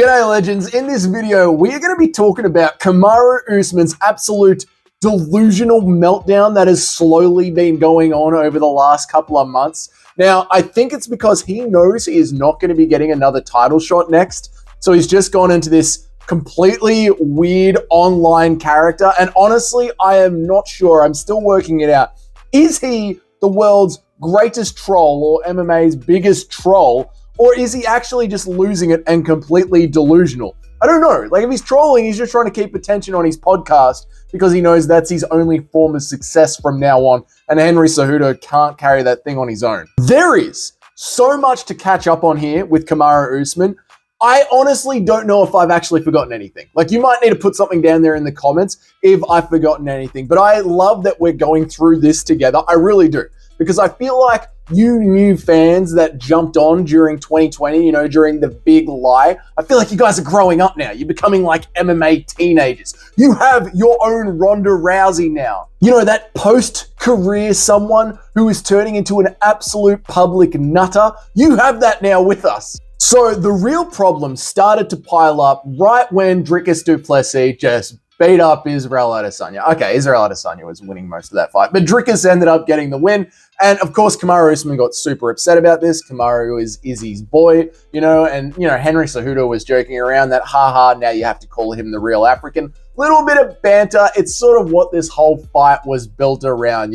G'day legends, in this video we're going to be talking about Kamaru Usman's absolute delusional meltdown that has slowly been going on over the last couple of months. Now, I think it's because he knows he is not going to be getting another title shot next, so he's just gone into this completely weird online character, and honestly, I am not sure, I'm still working it out. Is he the world's greatest troll or MMA's biggest troll? Or is he actually just losing it and completely delusional? I don't know. Like, if he's trolling, he's just trying to keep attention on his podcast because he knows that's his only form of success from now on, and Henry Cejudo can't carry that thing on his own. There is so much to catch up on here with Kamaru Usman. I honestly don't know if I've actually forgotten anything. Like, you might need to put something down there in the comments if I've forgotten anything, but I love that we're going through this together. I really do. Because I feel like you new fans that jumped on during 2020, during the big lie, I feel like you guys are growing up now. You're becoming like MMA teenagers. You have your own Ronda Rousey now. That post-career someone who is turning into an absolute public nutter. You have that now with us. So the real problem started to pile up right when Dricus du Plessis just beat up Israel Adesanya. Okay, Israel Adesanya was winning most of that fight, but Dricus ended up getting the win. And of course, Kamaru Usman got super upset about this. Kamaru is his boy, and Henry Cejudo was joking around that, haha, now you have to call him the real African. Little bit of banter. It's sort of what this whole fight was built around,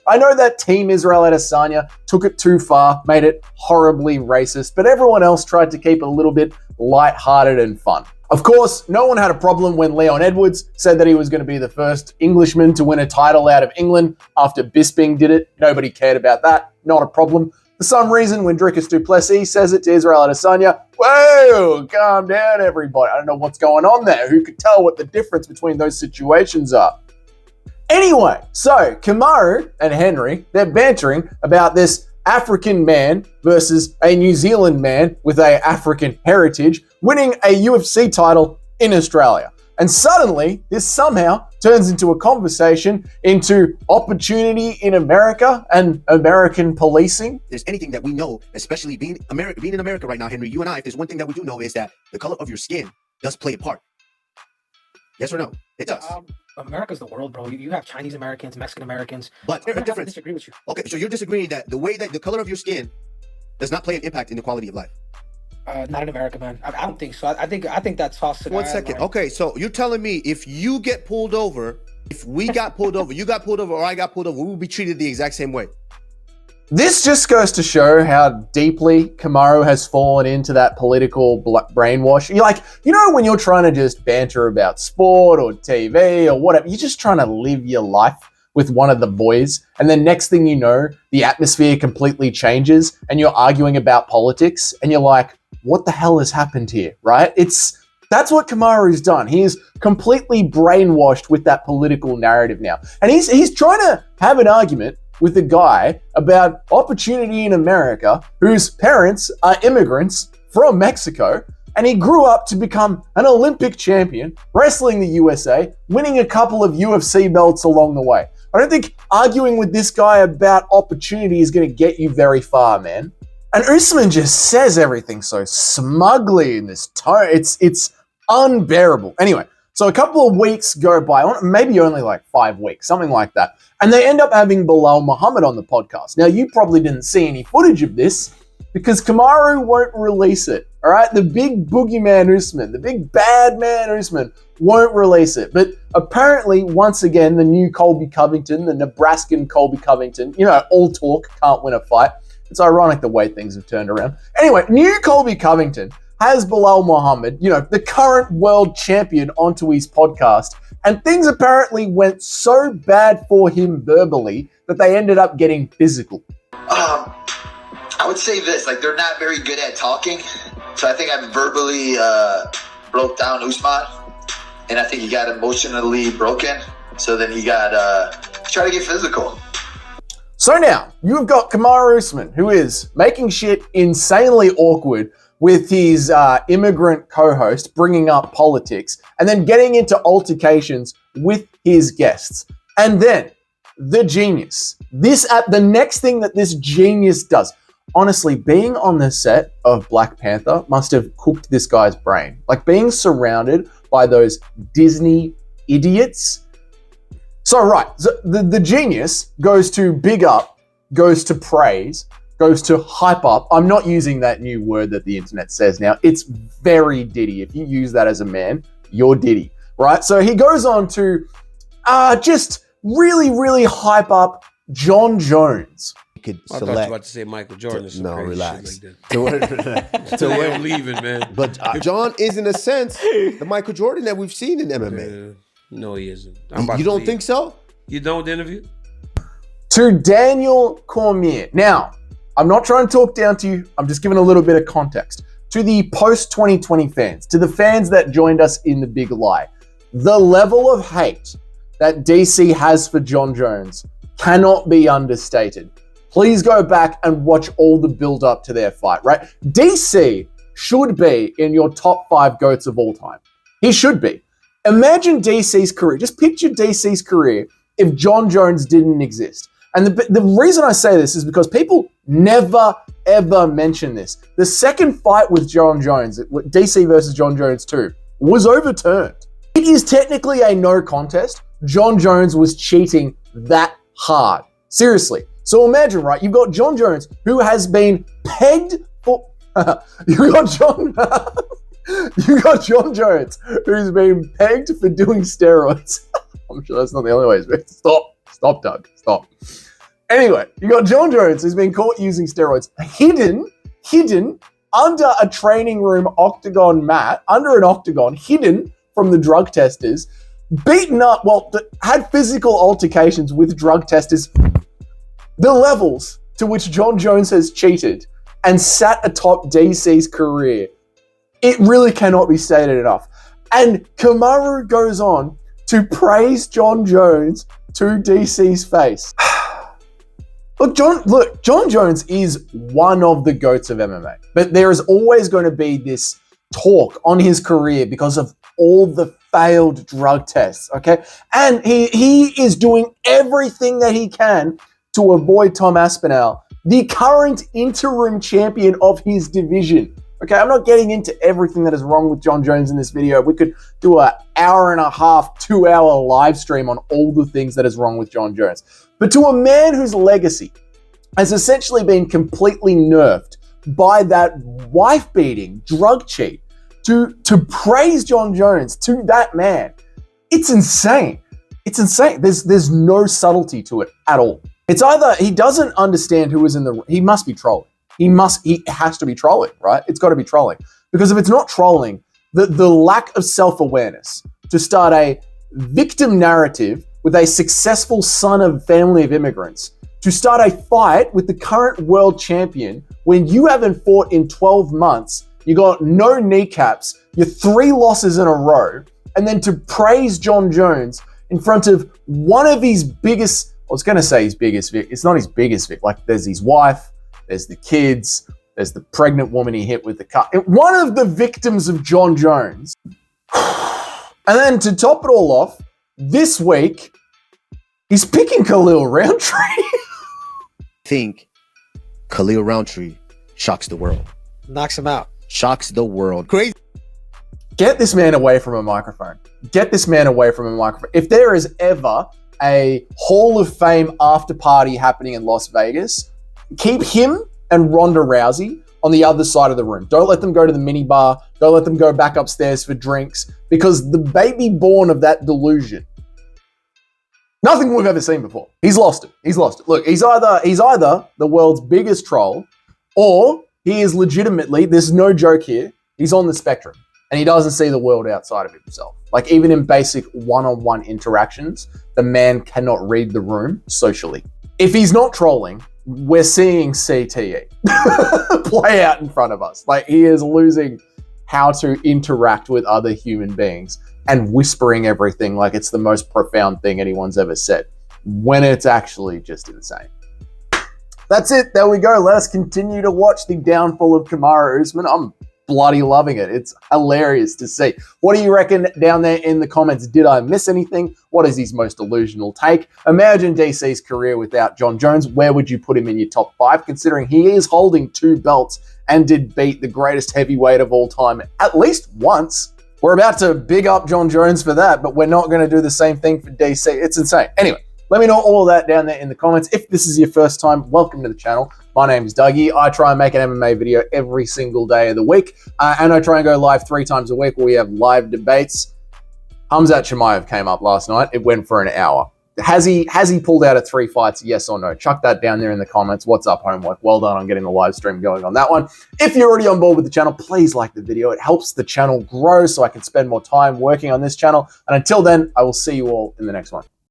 I know that Team Israel Adesanya took it too far, made it horribly racist, but everyone else tried to keep it a little bit lighthearted and fun. Of course, no one had a problem when Leon Edwards said that he was going to be the first Englishman to win a title out of England after Bisping did it. Nobody cared about that. Not a problem. For some reason, when Dricus du Plessis says it to Israel Adesanya, whoa, calm down, everybody. I don't know what's going on there. Who could tell what the difference between those situations are? Anyway, so Kamaru and Henry, they're bantering about this African man versus a New Zealand man with an African heritage winning a UFC title in Australia. And suddenly, this somehow turns into a conversation into opportunity in America and American policing. If there's anything that we know, especially being in America right now, Henry, you and I, if there's one thing that we do know is that the color of your skin does play a part. Yes or no? It does. America's the world, bro. You have Chinese Americans, Mexican Americans. But I'm there's a gonna difference. disagree with you. Okay, so you're disagreeing that the way that the color of your skin does not play an impact in the quality of life. Not in America, man. I don't think so. I think that's false. One second. Okay, so you're telling me if you get pulled over, if we got pulled over, you got pulled over, or I got pulled over, we will be treated the exact same way. This just goes to show how deeply Kamaru has fallen into that political brainwash. When you're trying to just banter about sport or TV or whatever, you're just trying to live your life with one of the boys, and then next thing you know, the atmosphere completely changes and you're arguing about politics and you're like, what the hell has happened here, right? That's what Kamaru's done. He is completely brainwashed with that political narrative now. And he's trying to have an argument with a guy about opportunity in America whose parents are immigrants from Mexico, and he grew up to become an Olympic champion, wrestling the USA, winning a couple of UFC belts along the way. I don't think arguing with this guy about opportunity is going to get you very far, man. And Usman just says everything so smugly in this tone. It's unbearable. Anyway, so a couple of weeks go by, maybe only like 5 weeks, something like that. And they end up having Belal Muhammad on the podcast. Now, you probably didn't see any footage of this because Kamaru won't release it. All right, the big boogeyman Usman, the big bad man Usman won't release it. But apparently, once again, the new Colby Covington, the Nebraskan Colby Covington, all talk, can't win a fight. It's ironic the way things have turned around. Anyway, new Colby Covington has Belal Muhammad, the current world champion, onto his podcast. And things apparently went so bad for him verbally that they ended up getting physical. I would say this, they're not very good at talking. So I think I verbally broke down Usman. And I think he got emotionally broken. So then he got try to get physical. So now, you've got Kamaru Usman, who is making shit insanely awkward with his immigrant co-host, bringing up politics, and then getting into altercations with his guests. And then, the genius. The next thing that this genius does. honestly, being on the set of Black Panther must have cooked this guy's brain. Like being surrounded by those Disney idiots. So the genius goes to big up, goes to praise, goes to hype up. I'm not using that new word that the internet says now. It's very Diddy. If you use that as a man, you're Diddy, right? So he goes on to just really, really hype up John Jones. Could I thought you were about to say Michael Jordan. Or some No, crazy relax. shit like that. To where- I'm leaving, man. But John is, in a sense, the Michael Jordan that we've seen in MMA. No, he isn't. You don't think so? You don't interview? To Daniel Cormier. Now, I'm not trying to talk down to you. I'm just giving a little bit of context. To the post-2020 fans, to the fans that joined us in the big lie, the level of hate that DC has for John Jones cannot be understated. Please go back and watch all the build up to their fight, right? DC should be in your top 5 GOATs of all time. He should be. Imagine DC's career. Just picture DC's career if John Jones didn't exist. And the reason I say this is because people never, ever mention this. The second fight with John Jones, DC versus John Jones 2, was overturned. It is technically a no contest. John Jones was cheating that hard. Seriously. So imagine, right? You've got John Jones, who has been pegged for... you got John Jones, who's been pegged for doing steroids. I'm sure that's not the only way. Stop, Doug. Stop. Anyway, you got John Jones, who's been caught using steroids, hidden under a training room octagon mat, under an octagon, hidden from the drug testers, beaten up, had physical altercations with drug testers. The levels to which John Jones has cheated and sat atop DC's career, it really cannot be stated enough. And Kamaru goes on to praise John Jones to DC's face. Look, John Jones is one of the GOATs of MMA, but there is always going to be this talk on his career because of all the failed drug tests, okay? And he is doing everything that he can to avoid Tom Aspinall, the current interim champion of his division. Okay, I'm not getting into everything that is wrong with John Jones in this video. We could do an hour and a half, 2-hour live stream on all the things that is wrong with John Jones. But to a man whose legacy has essentially been completely nerfed by that wife-beating drug cheat, to praise John Jones to that man, it's insane. It's insane. There's no subtlety to it at all. It's either he doesn't understand who is in the... He must be trolling. He has to be trolling, right? It's got to be trolling. Because if it's not trolling, the lack of self-awareness to start a victim narrative with a successful son of family of immigrants, to start a fight with the current world champion when you haven't fought in 12 months, you got no kneecaps, you're 3 losses in a row, and then to praise John Jones in front of one of his biggest... I was going to say his biggest vic. It's not his biggest vic. Like, there's his wife, there's the kids, there's the pregnant woman he hit with the car. One of the victims of John Jones. And then to top it all off, this week, he's picking Khalil Roundtree. Think Khalil Roundtree shocks the world. Knocks him out. Shocks the world. Crazy. Get this man away from a microphone. Get this man away from a microphone. If there is ever a Hall of Fame after party happening in Las Vegas, keep him and Ronda Rousey on the other side of the room. Don't let them go to the minibar. Don't let them go back upstairs for drinks, because the baby born of that delusion, nothing we've ever seen before. He's lost it. He's lost it. Look, he's either the world's biggest troll, or he is legitimately, there's no joke here, he's on the spectrum and he doesn't see the world outside of himself. Like, even in basic one-on-one interactions, the man cannot read the room socially. If he's not trolling, we're seeing CTE play out in front of us. Like, he is losing how to interact with other human beings and whispering everything like it's the most profound thing anyone's ever said, when it's actually just insane. That's it. There we go. Let us continue to watch the downfall of Kamaru Usman. I'm bloody loving it. It's hilarious to see. What do you reckon down there in the comments? Did I miss anything? What is his most delusional take? Imagine DC's career without John Jones. Where would you put him in your top 5, considering he is holding 2 belts and did beat the greatest heavyweight of all time at least once? We're about to big up John Jones for that, but we're not going to do the same thing for DC. It's insane. Anyway, let me know all of that down there in the comments. If this is your first time, welcome to the channel. My name is Dougie. I try and make an MMA video every single day of the week, and I try and go live 3 times a week where we have live debates. Hamzat Chimaev came up last night. It went for an hour. Has he pulled out of 3 fights? Yes or no? Chuck that down there in the comments. What's up, homework? Well done on getting the live stream going on that one. If you're already on board with the channel, please like the video. It helps the channel grow so I can spend more time working on this channel. And until then, I will see you all in the next one.